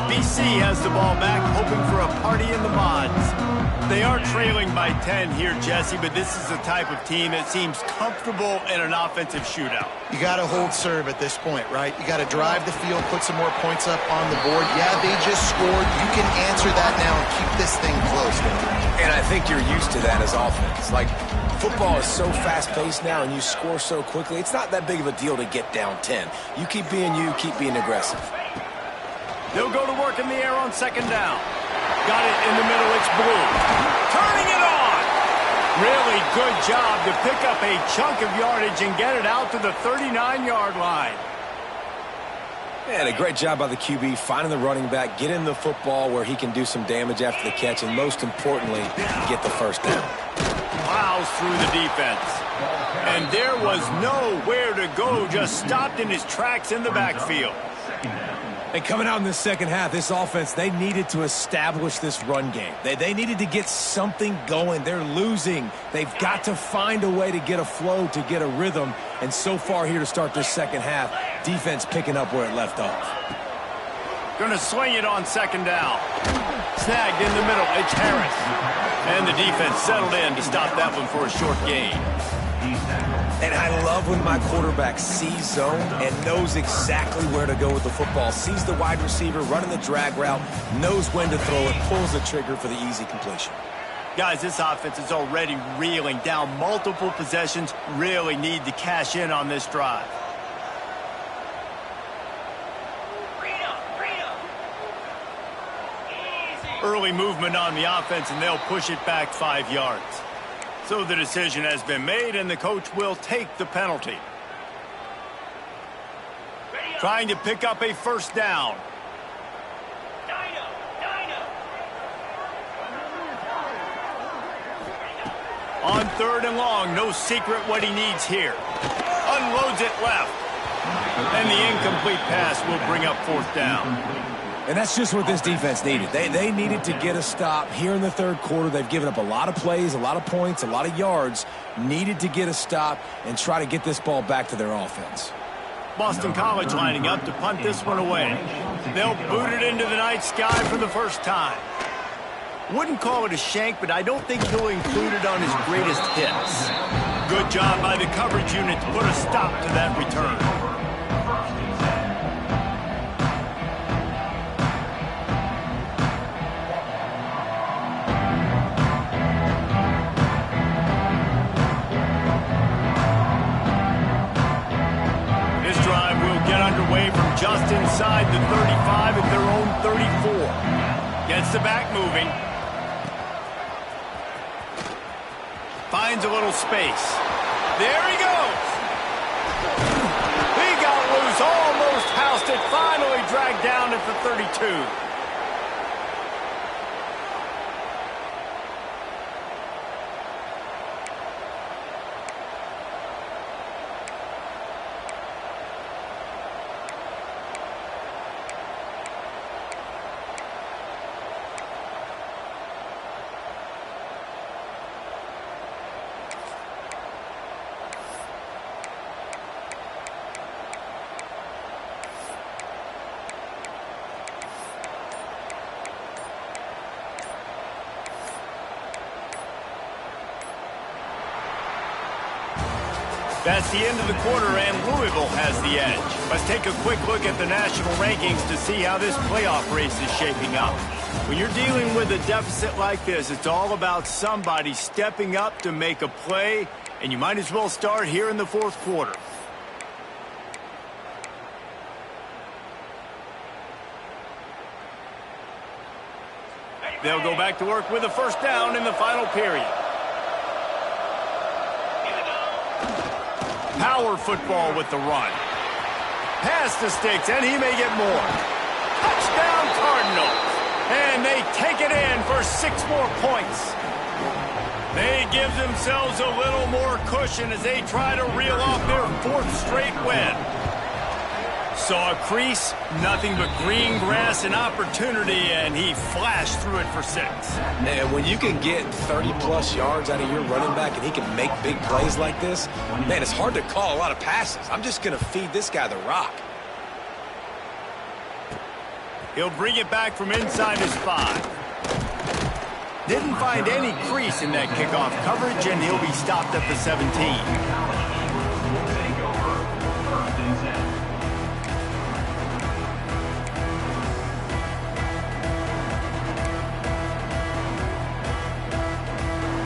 BC has the ball back, hoping for a party in the mods. They are trailing by 10 here, Jesse, but this is the type of team that seems comfortable in an offensive shootout. You got to hold serve at this point, right? You got to drive the field, put some more points up on the board. Yeah, they just scored. You can answer that now and keep this thing close. And I think you're used to that as offense. Like, football is so fast-paced now and you score so quickly, it's not that big of a deal to get down 10. You keep being you, keep being aggressive. They'll go to work in the air on second down. Got it in the middle, it's Blue. Turning it on! Really good job to pick up a chunk of yardage and get it out to the 39-yard line. And a great job by the QB finding the running back, getting the football where he can do some damage after the catch, and most importantly, get the first down. Plows through the defense. And there was nowhere to go, just stopped in his tracks in the backfield. And coming out in the second half, this offense, they needed to establish this run game. They needed to get something going. They're losing. They've got to find a way to get a flow, to get a rhythm. And so far here to start this second half, defense picking up where it left off. Going to swing it on second down. Snagged in the middle. It's Harris. And the defense settled in to stop that one for a short gain. And I love when my quarterback sees zone and knows exactly where to go with the football. Sees the wide receiver running the drag route, knows when to throw it, pulls the trigger for the easy completion. Guys, this offense is already reeling down multiple possessions. Really need to cash in on this drive. Early movement on the offense, and they'll push it back 5 yards. So the decision has been made, and the coach will take the penalty. Trying to pick up a first down. On third and long, no secret what he needs here. Unloads it left. And the incomplete pass will bring up fourth down. And that's just what this defense needed. They needed to get a stop here in the third quarter. They've given up a lot of plays, a lot of points, a lot of yards. Needed to get a stop and try to get this ball back to their offense. Boston College lining up to punt this one away. They'll boot it into the night sky for the first time. Wouldn't call it a shank, but I don't think he'll include it on his greatest hits. Good job by the coverage unit to put a stop to that return. This drive will get underway from just inside the 35 at their own 34. Gets the back moving. Finds a little space. There he goes. He got loose, almost housed it, finally dragged down at the 32. That's the end of the quarter, and Louisville has the edge. Let's take a quick look at the national rankings to see how this playoff race is shaping up. When you're dealing with a deficit like this, it's all about somebody stepping up to make a play, and you might as well start here in the fourth quarter. They'll go back to work with a first down in the final period. Power football with the run. Pass the sticks, and he may get more. Touchdown, Cardinals. And they take it in for 6 more points. They give themselves a little more cushion as they try to reel off their 4th straight win. Saw a crease, nothing but green grass and opportunity, and he flashed through it for 6. Man, when you can get 30-plus yards out of your running back and he can make big plays like this, man, it's hard to call a lot of passes. I'm just going to feed this guy the rock. He'll bring it back from inside his 5. Didn't find any crease in that kickoff coverage, and he'll be stopped at the 17.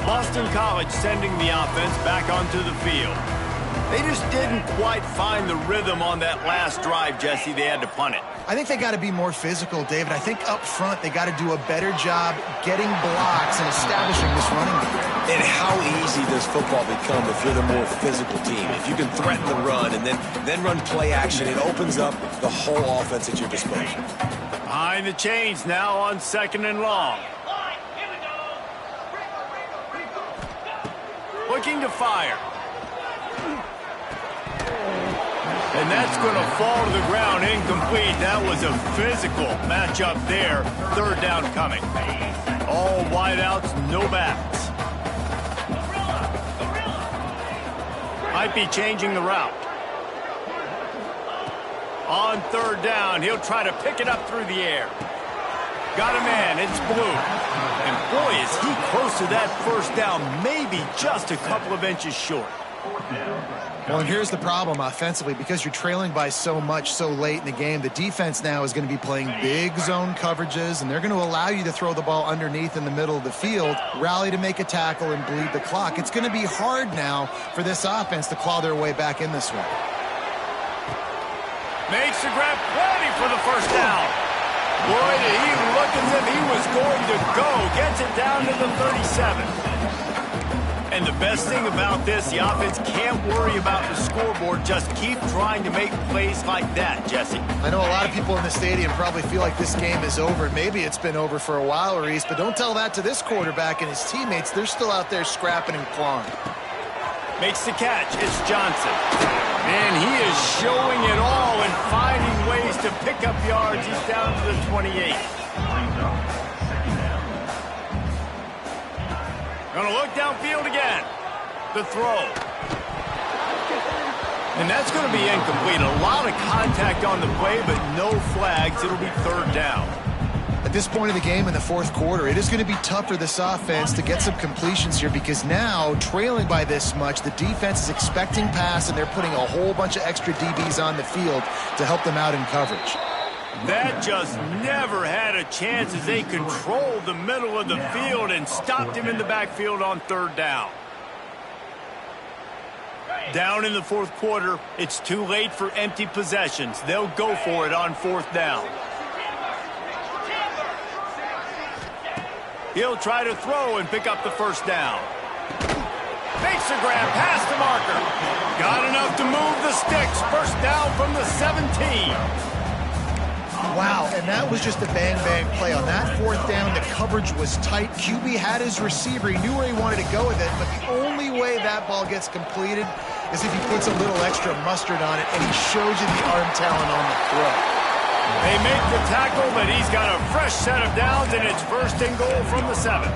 Boston College sending the offense back onto the field. They just didn't quite find the rhythm on that last drive, Jesse. They had to punt it. I think they got to be more physical, David. I think up front they got to do a better job getting blocks and establishing this running game. And how easy does football become if you're the more physical team? If you can threaten the run and then run play action, it opens up the whole offense at your disposal. Behind the chains now on 2nd and long. Looking to fire. And that's going to fall to the ground incomplete. That was a physical matchup there. 3rd down coming. All wideouts, no backs. Might be changing the route. On 3rd down, he'll try to pick it up through the air. Got a man, it's Blue. And boy, is he close to that first down, maybe just a couple of inches short. Well, and here's the problem offensively. Because you're trailing by so much so late in the game, the defense now is going to be playing big zone coverages, and they're going to allow you to throw the ball underneath in the middle of the field, rally to make a tackle, and bleed the clock. It's going to be hard now for this offense to claw their way back in this one. Makes the grab, ready for the first down. Boy, did he look as if he was going to go. Gets it down to the 37. And the best thing about this, the offense can't worry about the scoreboard. Just keep trying to make plays like that, Jesse. I know a lot of people in the stadium probably feel like this game is over. Maybe it's been over for a while, Reese, but don't tell that to this quarterback and his teammates. They're still out there scrapping and clawing. Makes the catch. It's Johnson. And he is showing it all and finding ways to pick up yards. He's down to the 28. Going to look downfield again. The throw. And that's going to be incomplete. A lot of contact on the play, but no flags. It'll be third down. At this point of the game in the fourth quarter, it is going to be tough for this offense to get some completions here because now, trailing by this much, the defense is expecting pass, and they're putting a whole bunch of extra DBs on the field to help them out in coverage. That just never had a chance as they controlled the middle of the field and stopped him in the backfield on third down. Down in the fourth quarter, it's too late for empty possessions. They'll go for it on fourth down. He'll try to throw and pick up the first down. Makes a grab past the marker. Got enough to move the sticks. First down from the 17. Wow, and that was just a bang-bang play. On that fourth down, the coverage was tight. QB had his receiver. He knew where he wanted to go with it, but the only way that ball gets completed is if he puts a little extra mustard on it, and he shows you the arm talent on the throw. They make the tackle, but he's got a fresh set of downs, and it's first and goal from the 7.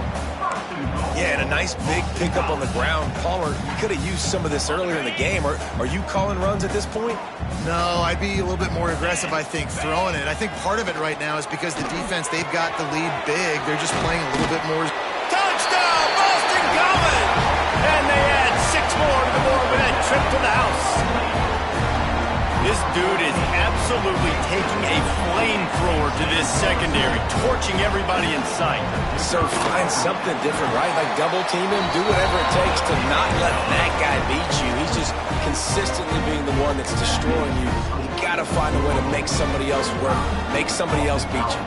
Yeah, and a nice big pickup on the ground. Palmer, you could have used some of this earlier in the game. Are you calling runs at this point? No, I'd be a little bit more aggressive, I think, throwing it. I think part of it right now is because the defense, they've got the lead big. They're just playing a little bit more. Touchdown, Boston College! And they add 6 more to the board with that trip to the house. This dude is absolutely taking a flamethrower to this secondary, torching everybody in sight. So find something different, right? Like double team him, do whatever it takes to not let that guy beat you. He's just consistently being the one that's destroying you. You got to find a way to make somebody else work, make somebody else beat you.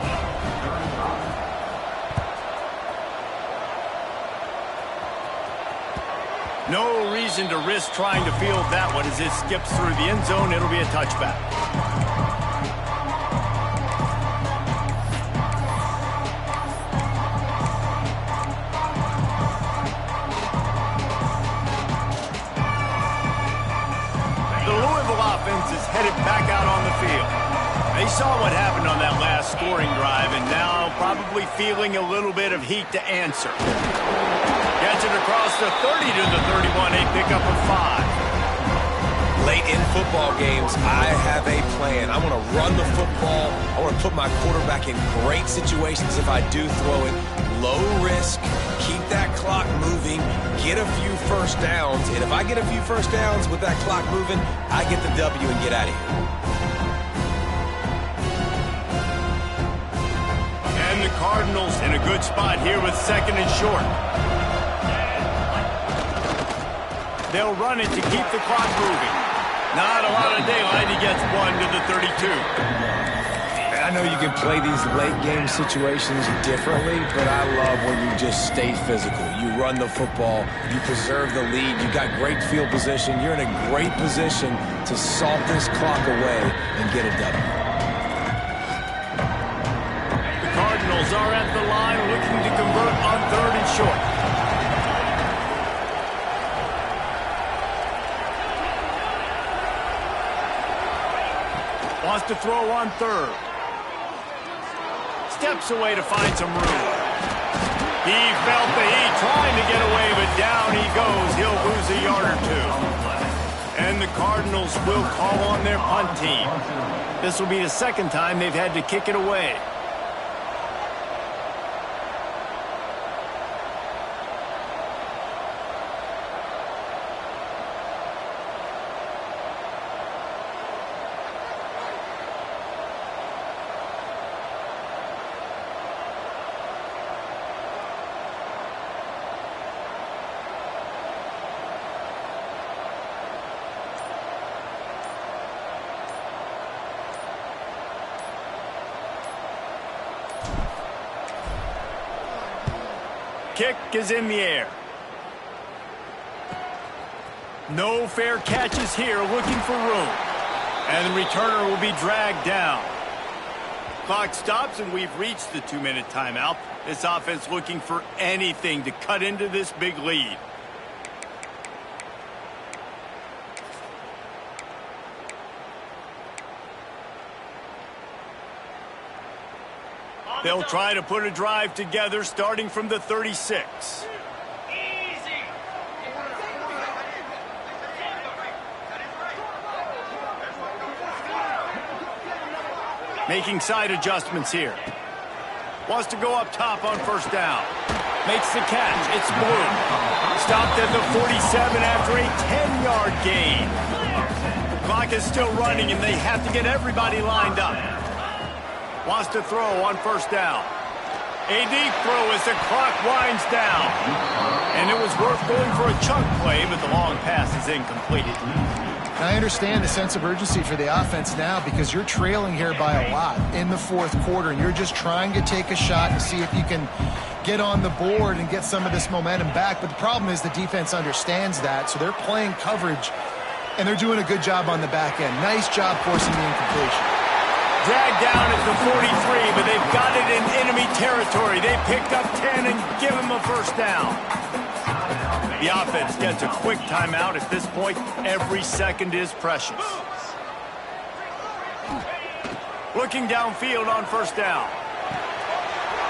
No reason to risk trying to field that one as it skips through the end zone. It'll be a touchback. The Louisville offense is headed back out on the field. They saw what happened on that last scoring drive and now probably feeling a little bit of heat to answer. Gets it across the 30 to the 31, a pickup of 5. Late in football games, I have a plan. I want to run the football. I want to put my quarterback in great situations if I do throw it. Low risk, keep that clock moving, get a few first downs. And if I get a few first downs with that clock moving, I get the W and get out of here. And the Cardinals in a good spot here with second and short. They'll run it to keep the clock moving. Not a lot of daylight. He gets 1 to the 32. And I know you can play these late game situations differently, but I love when you just stay physical. You run the football, you preserve the lead, you got great field position. You're in a great position to salt this clock away and get a W. The Cardinals are at the line looking to convert on third and short. Wants to throw on third. Steps away to find some room. He felt the heat trying to get away, but down he goes. He'll lose a yard or 2. And the Cardinals will call on their punt team. This will be the second time they've had to kick it away. Kick is in the air. No fair catches here, looking for room. And the returner will be dragged down. Clock stops, and we've reached the 2-minute timeout. This offense looking for anything to cut into this big lead. They'll try to put a drive together starting from the 36. Making side adjustments here. Wants to go up top on first down. Makes the catch. It's Blue. Stopped at the 47 after a 10-yard gain. The clock is still running, and they have to get everybody lined up. Wants to throw on first down. A deep throw as the clock winds down. And it was worth going for a chunk play, but the long pass is incomplete. I understand the sense of urgency for the offense now because you're trailing here by a lot in the fourth quarter, and you're just trying to take a shot to see if you can get on the board and get some of this momentum back. But the problem is the defense understands that, so they're playing coverage, and they're doing a good job on the back end. Nice job forcing the incompletion. Dragged down at the 43, but they've got it in enemy territory. They picked up 10 and give him a first down. The offense gets a quick timeout. At this point, every second is precious. Looking downfield on first down.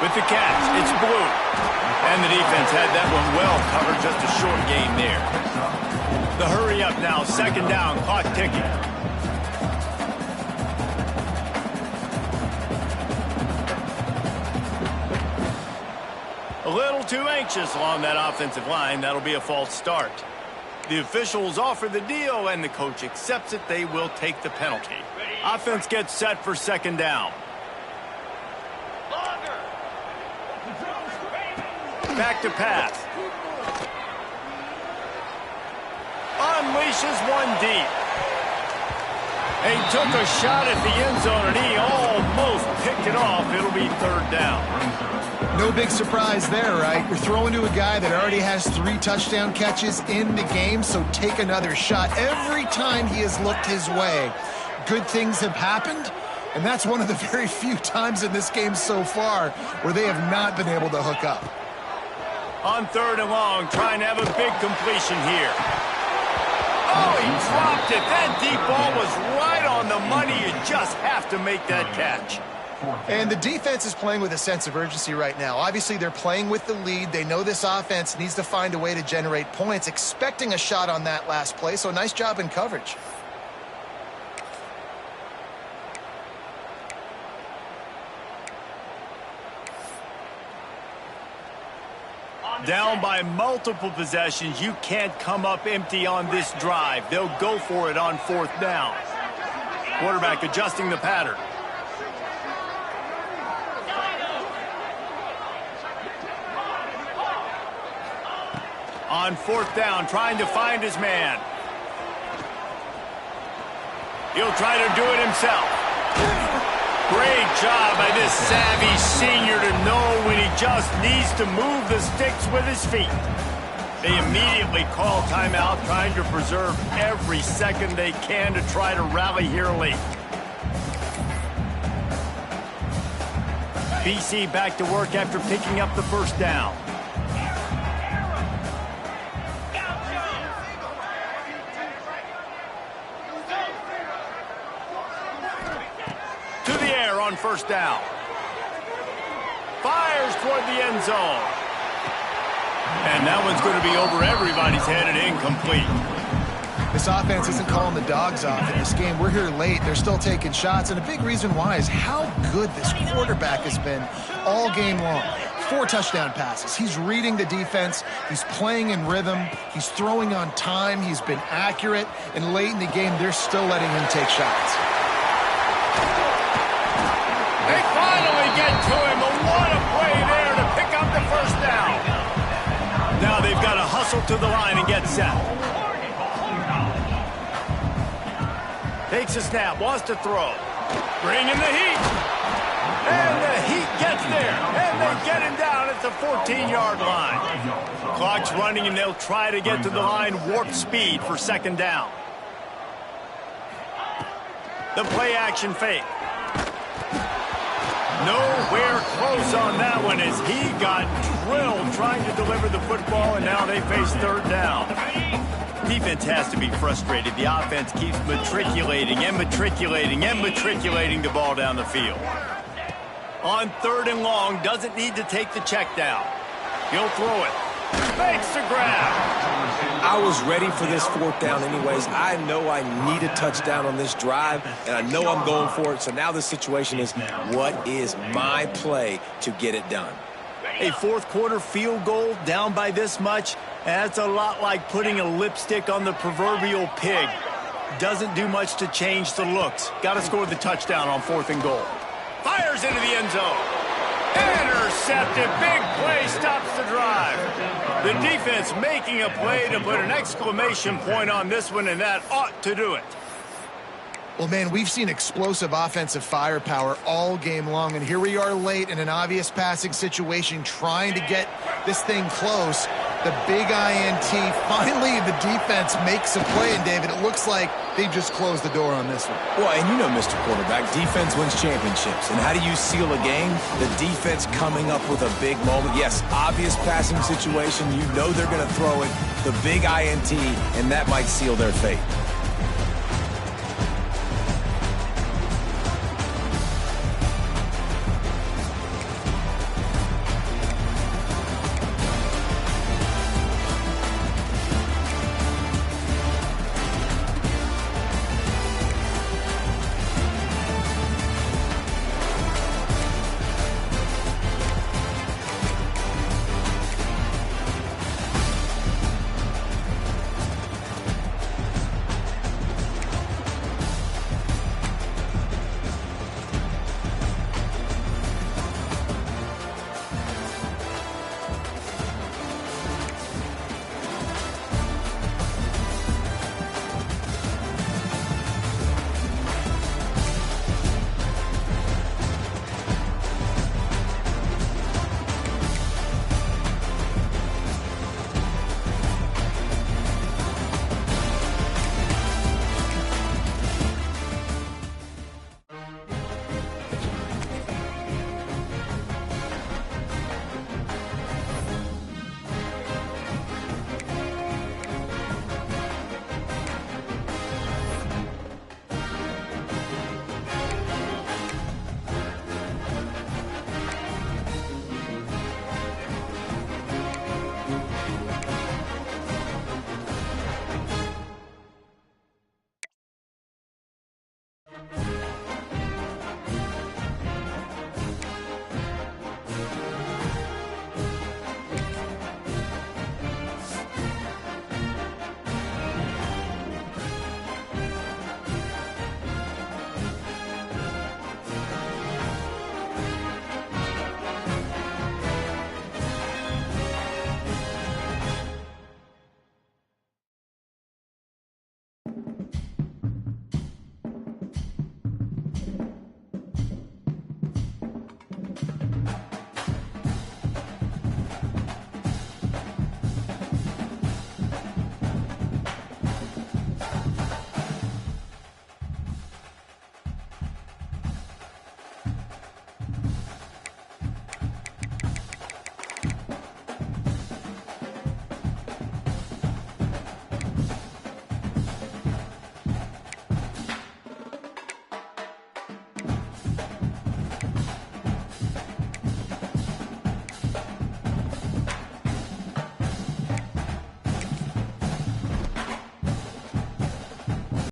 With the catch, it's Blue. And the defense had that one well covered, just a short gain there. The hurry up now, second down, clock ticking. A little too anxious along that offensive line. That'll be a false start. The officials offer the deal, and the coach accepts it. They will take the penalty. Offense gets set for second down. Back to pass. Unleashes one deep. He took a shot at the end zone, and he almost picked it off. It'll be third down. No big surprise there, right? You're throwing to a guy that already has 3 touchdown catches in the game, so take another shot. Every time he has looked his way, good things have happened, and that's one of the very few times in this game so far where they have not been able to hook up. On third and long, trying to have a big completion here. Oh, he dropped it. That deep ball was right on the money. You just have to make that catch. And the defense is playing with a sense of urgency right now. Obviously, they're playing with the lead. They know this offense needs to find a way to generate points, expecting a shot on that last play, so nice job in coverage. Down by multiple possessions, you can't come up empty on this drive. They'll go for it on fourth down. Quarterback adjusting the pattern. On fourth down, trying to find his man. He'll try to do it himself. Great job by this savvy senior to know when he just needs to move the sticks with his feet. They immediately call timeout, trying to preserve every second they can to try to rally here late. BC back to work after picking up the first down. On first down. Fires toward the end zone. And that one's going to be over everybody's head and incomplete. This offense isn't calling the dogs off in this game. We're here late. They're still taking shots, and a big reason why is how good this quarterback has been all game long. 4 touchdown passes. He's reading the defense. He's playing in rhythm. He's throwing on time. He's been accurate. And late in the game, they're still letting him take shots. They finally get to him, but what a play there to pick up the first down. Now they've got to hustle to the line and get set. Takes a snap, wants to throw. Bring in the heat. And the heat gets there. And they get him down at the 14-yard line. Clock's running, and they'll try to get to the line warp speed for second down. The play action fake. Nowhere close on that one as he got drilled trying to deliver the football, and now they face third down. Defense has to be frustrated. The offense keeps matriculating and matriculating and matriculating the ball down the field. On 3rd and long, doesn't need to take the check down. He'll throw it. Makes the grab. I was ready for this 4th down anyways. I know I need a touchdown on this drive, and I know I'm going for it. So now the situation is, what is my play to get it done? A 4th quarter field goal down by this much, that's a lot like putting a lipstick on the proverbial pig. Doesn't do much to change the looks. Got to score the touchdown on 4th and goal. Fires into the end zone. Intercepted. Big play stops the drive. The defense making a play to put an exclamation point on this one, and that ought to do it. Well, man, we've seen explosive offensive firepower all game long, and here we are late in an obvious passing situation trying to get this thing close. The big INT, finally the defense makes a play, and David, it looks like they just closed the door on this one. Well, and you know, Mr. Quarterback, defense wins championships. And how do you seal a game? The defense coming up with a big moment. Yes, obvious passing situation. You know they're going to throw it. The big INT, and that might seal their fate.